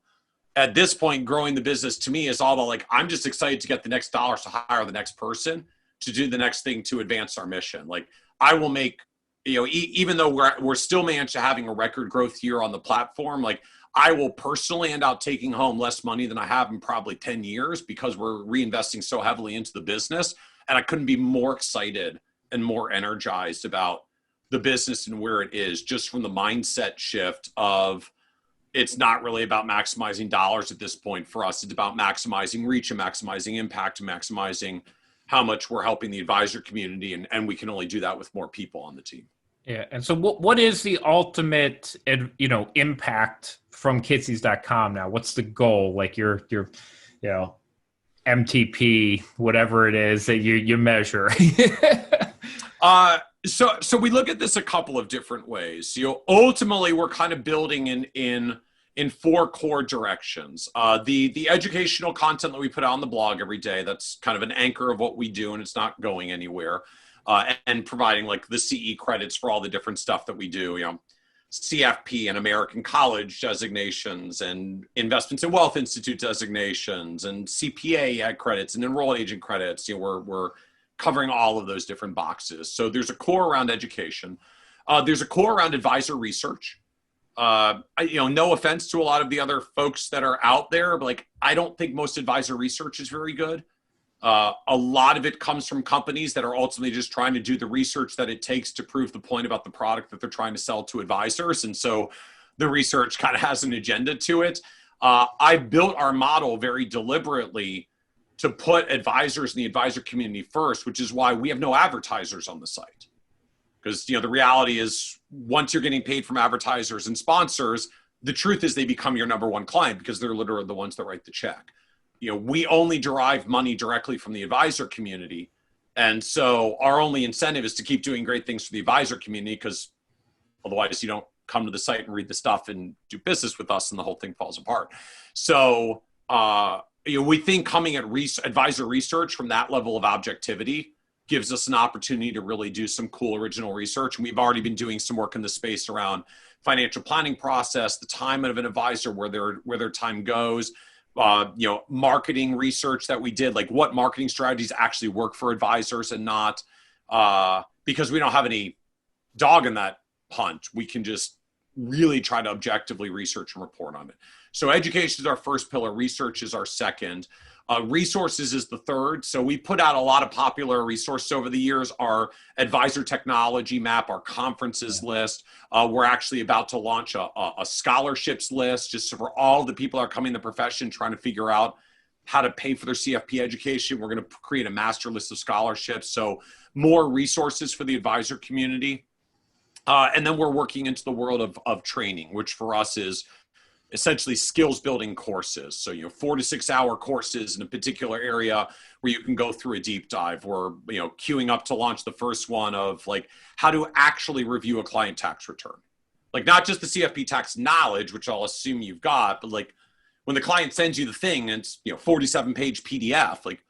S2: At this point, growing the business to me is all about like, I'm just excited to get the next dollars to hire the next person to do the next thing to advance our mission. Like I will make, you know, even though we're still managed to having a record growth year on the platform, like I will personally end up taking home less money than I have in probably 10 years because we're reinvesting so heavily into the business. And I couldn't be more excited and more energized about the business and where it is, just from the mindset shift of, it's not really about maximizing dollars at this point for us. It's about maximizing reach and maximizing impact and maximizing how much we're helping the advisor community. And we can only do that with more people on the team.
S1: Yeah. And so what is the ultimate, impact from Kitces.com now? What's the goal? Like your MTP, whatever it is that you measure.
S2: So we look at this a couple of different ways. You know, ultimately we're kind of building in 4 core directions. The educational content that we put out on the blog every day, that's kind of an anchor of what we do, and it's not going anywhere. And providing like the CE credits for all the different stuff that we do, you know, CFP and American College designations, and Investments in Wealth Institute designations, and CPA credits, and enrolled agent credits. You know, we're covering all of those different boxes. So there's a core around education. There's a core around advisor research. No offense to a lot of the other folks that are out there, but like, I don't think most advisor research is very good. A lot of it comes from companies that are ultimately just trying to do the research that it takes to prove the point about the product that they're trying to sell to advisors. And so the research kind of has an agenda to it. I built our model very deliberately to put advisors in the advisor community first, which is why we have no advertisers on the site. Because, you know, the reality is once you're getting paid from advertisers and sponsors, the truth is they become your number one client because they're literally the ones that write the check. You know, we only derive money directly from the advisor community. And so our only incentive is to keep doing great things for the advisor community, because otherwise you don't come to the site and read the stuff and do business with us and the whole thing falls apart. So, we think coming at advisor research from that level of objectivity gives us an opportunity to really do some cool original research. And we've already been doing some work in the space around financial planning process, the time of an advisor, where their time goes, marketing research that we did, like what marketing strategies actually work for advisors and not, because we don't have any dog in that hunt. We can just really try to objectively research and report on it. So education is our first pillar. Research is our second. Resources is the third. So we put out a lot of popular resources over the years. Our advisor technology map, our conferences list. We're actually about to launch a scholarships list just for all the people that are coming in the profession trying to figure out how to pay for their CFP education. We're going to create a master list of scholarships. So more resources for the advisor community. And then we're working into the world of training, which for us is essentially skills building courses. So, 4 to 6 hour courses in a particular area where you can go through a deep dive. We're, queuing up to launch the first one of like how to actually review a client tax return. Like not just the CFP tax knowledge, which I'll assume you've got, but like when the client sends you the thing and it's, 47-page PDF, like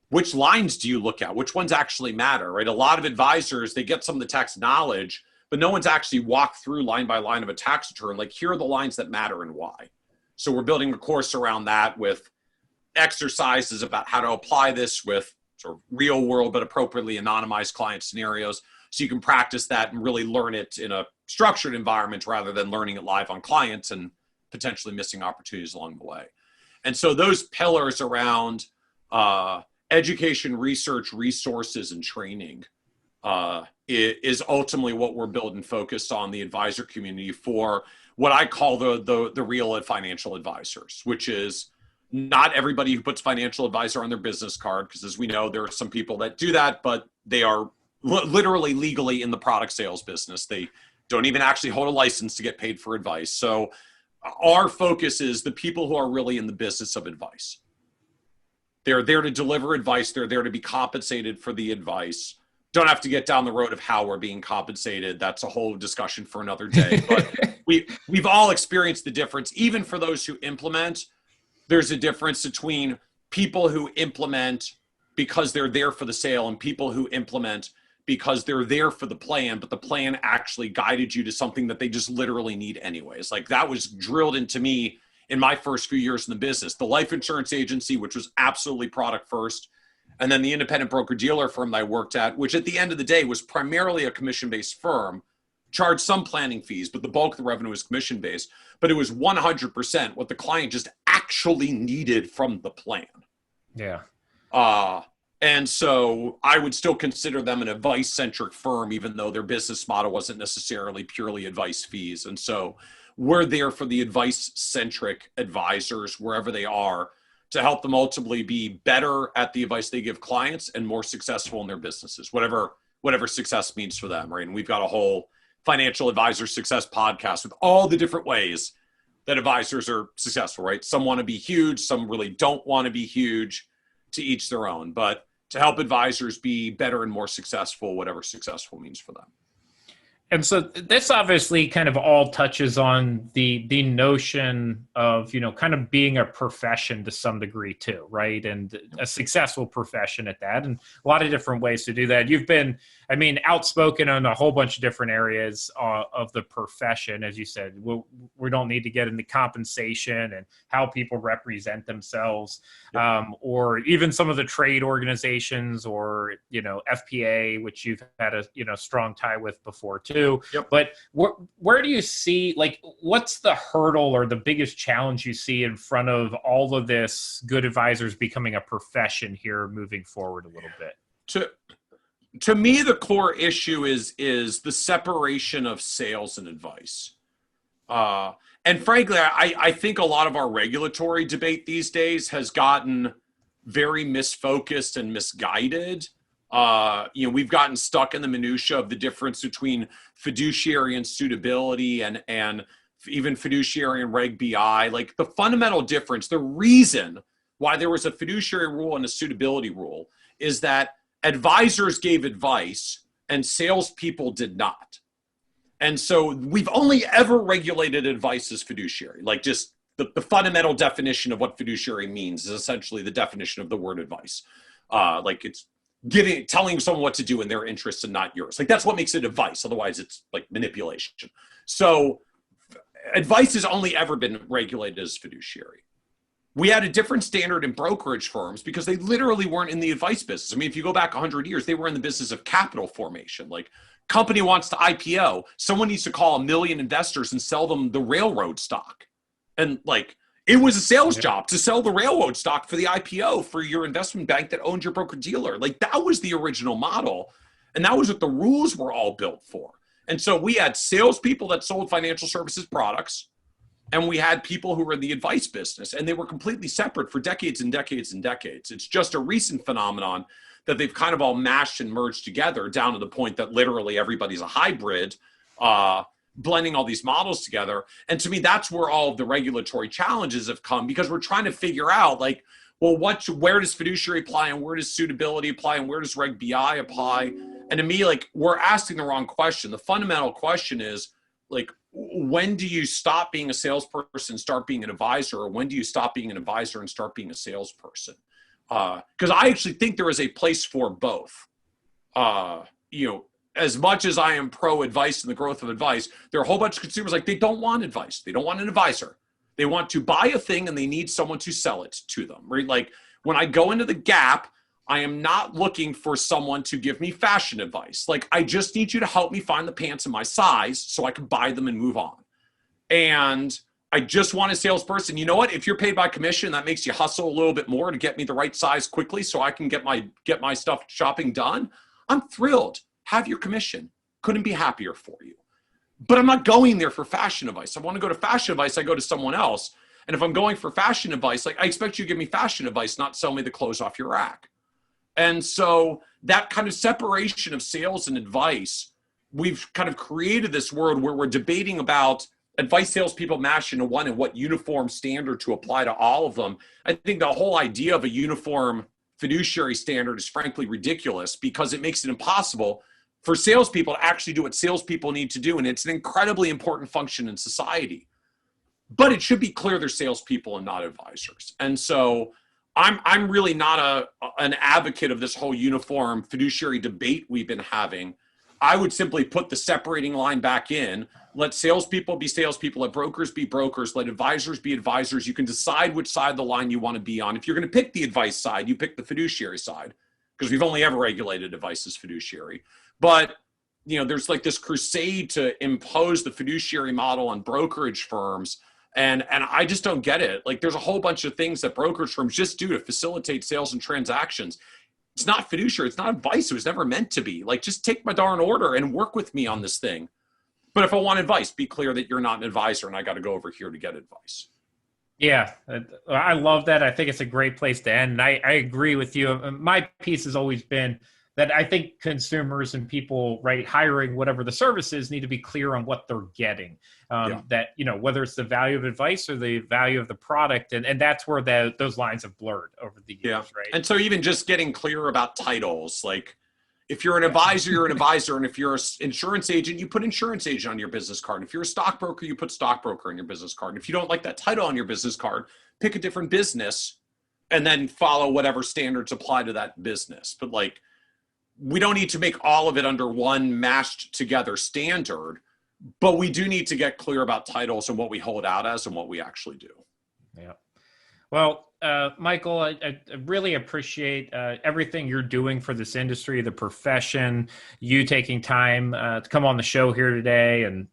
S2: which lines do you look at? Which ones actually matter, right? A lot of advisors, they get some of the tax knowledge, but no one's actually walked through line by line of a tax return. Like here are the lines that matter and why. So we're building a course around that with exercises about how to apply this with sort of real world, but appropriately anonymized client scenarios. So you can practice that and really learn it in a structured environment rather than learning it live on clients and potentially missing opportunities along the way. And so those pillars around education, research, resources, and training is ultimately what we're building focused on the advisor community for what I call the real financial advisors, which is not everybody who puts financial advisor on their business card, because as we know, there are some people that do that, but they are literally legally in the product sales business. They don't even actually hold a license to get paid for advice. So our focus is the people who are really in the business of advice. They're there to deliver advice. They're there to be compensated for the advice. Don't have to get down the road of how we're being compensated. That's a whole discussion for another day. But we've all experienced the difference. Even for those who implement, there's a difference between people who implement because they're there for the sale and people who implement because they're there for the plan, but the plan actually guided you to something that they just literally need anyways. Like that was drilled into me in my first few years in the business. The life insurance agency, which was absolutely product first, and then the independent broker-dealer firm that I worked at, which at the end of the day was primarily a commission-based firm, charged some planning fees, but the bulk of the revenue was commission-based. But it was 100% what the client just actually needed from the plan.
S1: Yeah.
S2: And so I would still consider them an advice-centric firm, even though their business model wasn't necessarily purely advice fees. And so we're there for the advice-centric advisors, wherever they are, to help them ultimately be better at the advice they give clients and more successful in their businesses, whatever success means for them, right? And we've got a whole financial advisor success podcast with all the different ways that advisors are successful, right? Some want to be huge, some really don't want to be huge, to each their own. But to help advisors be better and more successful, whatever successful means for them.
S1: And so this obviously kind of all touches on the notion of, kind of being a profession to some degree too, right? And a successful profession at that, and a lot of different ways to do that. You've been, outspoken on a whole bunch of different areas of the profession. As you said, we don't need to get into compensation and how people represent themselves, or even some of the trade organizations or, FPA, which you've had a, strong tie with before too.
S2: Yep.
S1: But where do you see, what's the hurdle or the biggest challenge you see in front of all of this good advisors becoming a profession here moving forward a little bit?
S2: To me, the core issue is the separation of sales and advice. And frankly, I think a lot of our regulatory debate these days has gotten very misfocused and misguided. We've gotten stuck in the minutia of the difference between fiduciary and suitability and even fiduciary and Reg BI. Like the fundamental difference, the reason why there was a fiduciary rule and a suitability rule is that advisors gave advice and salespeople did not. And so we've only ever regulated advice as fiduciary. Like just the fundamental definition of what fiduciary means is essentially the definition of the word advice. Like it's telling someone what to do in their interests and not yours. Like that's what makes it advice. Otherwise it's like manipulation. So advice has only ever been regulated as fiduciary. We had a different standard in brokerage firms because they literally weren't in the advice business. If you go back 100 years, they were in the business of capital formation. Like company wants to IPO, someone needs to call 1 million investors and sell them the railroad stock. And like, it was a sales job to sell the railroad stock for the IPO for your investment bank that owned your broker dealer. Like that was the original model. And that was what the rules were all built for. And so we had salespeople that sold financial services products. and we had people who were in the advice business, and they were completely separate for decades and decades and decades. It's just a recent phenomenon that they've kind of all mashed and merged together down to the point that literally everybody's a hybrid, blending all these models together. And to me, that's where all of the regulatory challenges have come, because we're trying to figure out, like, well, where does fiduciary apply, and where does suitability apply, and where does Reg BI apply? And to me, like, we're asking the wrong question. The fundamental question is, like, when do you stop being a salesperson and start being an advisor, or when do you stop being an advisor and start being a salesperson? Because I actually think there is a place for both. As much as I am pro advice and the growth of advice, there are a whole bunch of consumers, like, they don't want advice. They don't want an advisor. They want to buy a thing and they need someone to sell it to them, right? Like, when I go into the Gap, I am not looking for someone to give me fashion advice. Like, I just need you to help me find the pants in my size so I can buy them and move on. And I just want a salesperson. You know what? If you're paid by commission, that makes you hustle a little bit more to get me the right size quickly so I can get my stuff shopping done. I'm thrilled. Have your commission. Couldn't be happier for you. But I'm not going there for fashion advice. I want to go to fashion advice, I go to someone else. And if I'm going for fashion advice, like, I expect you to give me fashion advice, not sell me the clothes off your rack. And so that kind of separation of sales and advice, we've kind of created this world where we're debating about advice salespeople mashed into one and what uniform standard to apply to all of them. I think the whole idea of a uniform fiduciary standard is frankly ridiculous, because it makes it impossible for salespeople to actually do what salespeople need to do. And it's an incredibly important function in society. But it should be clear they're salespeople and not advisors. And so I'm really not an advocate of this whole uniform fiduciary debate we've been having. I would simply put the separating line back in. Let salespeople be salespeople. Let brokers be brokers. Let advisors be advisors. You can decide which side of the line you want to be on. If you're going to pick the advice side, you pick the fiduciary side, because we've only ever regulated advice as fiduciary. But, there's like this crusade to impose the fiduciary model on brokerage firms. And I just don't get it. Like, there's a whole bunch of things that brokerage firms just do to facilitate sales and transactions. It's not fiduciary. It's not advice. It was never meant to be. Like, just take my darn order and work with me on this thing. But if I want advice, be clear that you're not an advisor and I got to go over here to get advice.
S1: Yeah, I love that. I think it's a great place to end. And I agree with you. My piece has always been that I think consumers and people, right, hiring whatever the service is, need to be clear on what they're getting. That, whether it's the value of advice or the value of the product. And that's where those lines have blurred over the years, right?
S2: And so even just getting clear about titles, like, if you're an advisor, you're an advisor. And if you're an insurance agent, you put insurance agent on your business card. If you're a stockbroker, you put stockbroker on your business card. If you don't like that title on your business card, pick a different business and then follow whatever standards apply to that business. But, like, we don't need to make all of it under one mashed together standard, but we do need to get clear about titles and what we hold out as and what we actually do.
S1: Yeah. Well, Michael, I really appreciate everything you're doing for this industry, the profession, you taking time to come on the show here today and,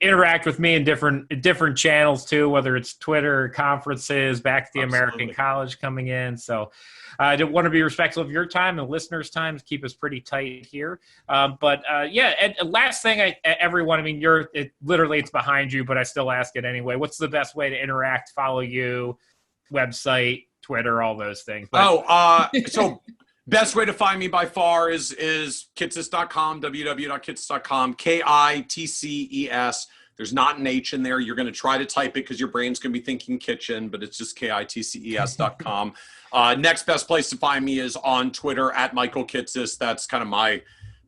S1: interact with me in different channels too, whether it's Twitter, conferences, back to the American College coming in. So I want to be respectful of your time and listeners' time to keep us pretty tight here. And last thing, everyone, literally it's behind you, but I still ask it anyway. What's the best way to interact, follow you, website, Twitter, all those things?
S2: So best way to find me by far is kitces.com, www.kitces.com, KITCES. There's not an H in there. You're going to try to type it because your brain's going to be thinking kitchen, but it's just KITCES.com. Next best place to find me is on Twitter at Michael Kitces. That's kind of my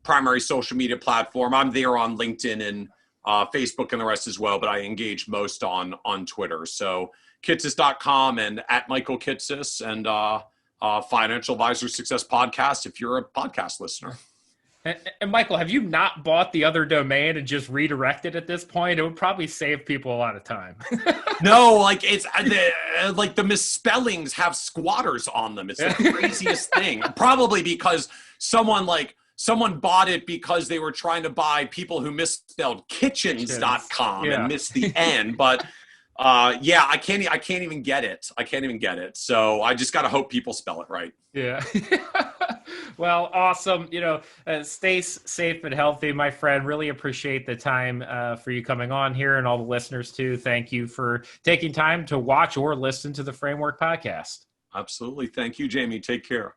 S2: primary social media platform. I'm there on LinkedIn and Facebook and the rest as well, but I engage most on Twitter. So kitces.com and at Michael Kitces, and Financial Advisor Success Podcast if you're a podcast listener.
S1: And Michael, have you not bought the other domain and just redirected at this point? It would probably save people a lot of time.
S2: No, like it's like the misspellings have squatters on them. It's the craziest thing. Probably because someone bought it because they were trying to buy people who misspelled kitchens.com and missed the N. But Yeah, I can't even get it. I can't even get it. So I just got to hope people spell it right.
S1: Yeah. Well, awesome. Stay safe and healthy, my friend. Really appreciate the time for you coming on here, and all the listeners too. Thank you for taking time to watch or listen to the Framework Podcast.
S2: Absolutely. Thank you, Jamie. Take care.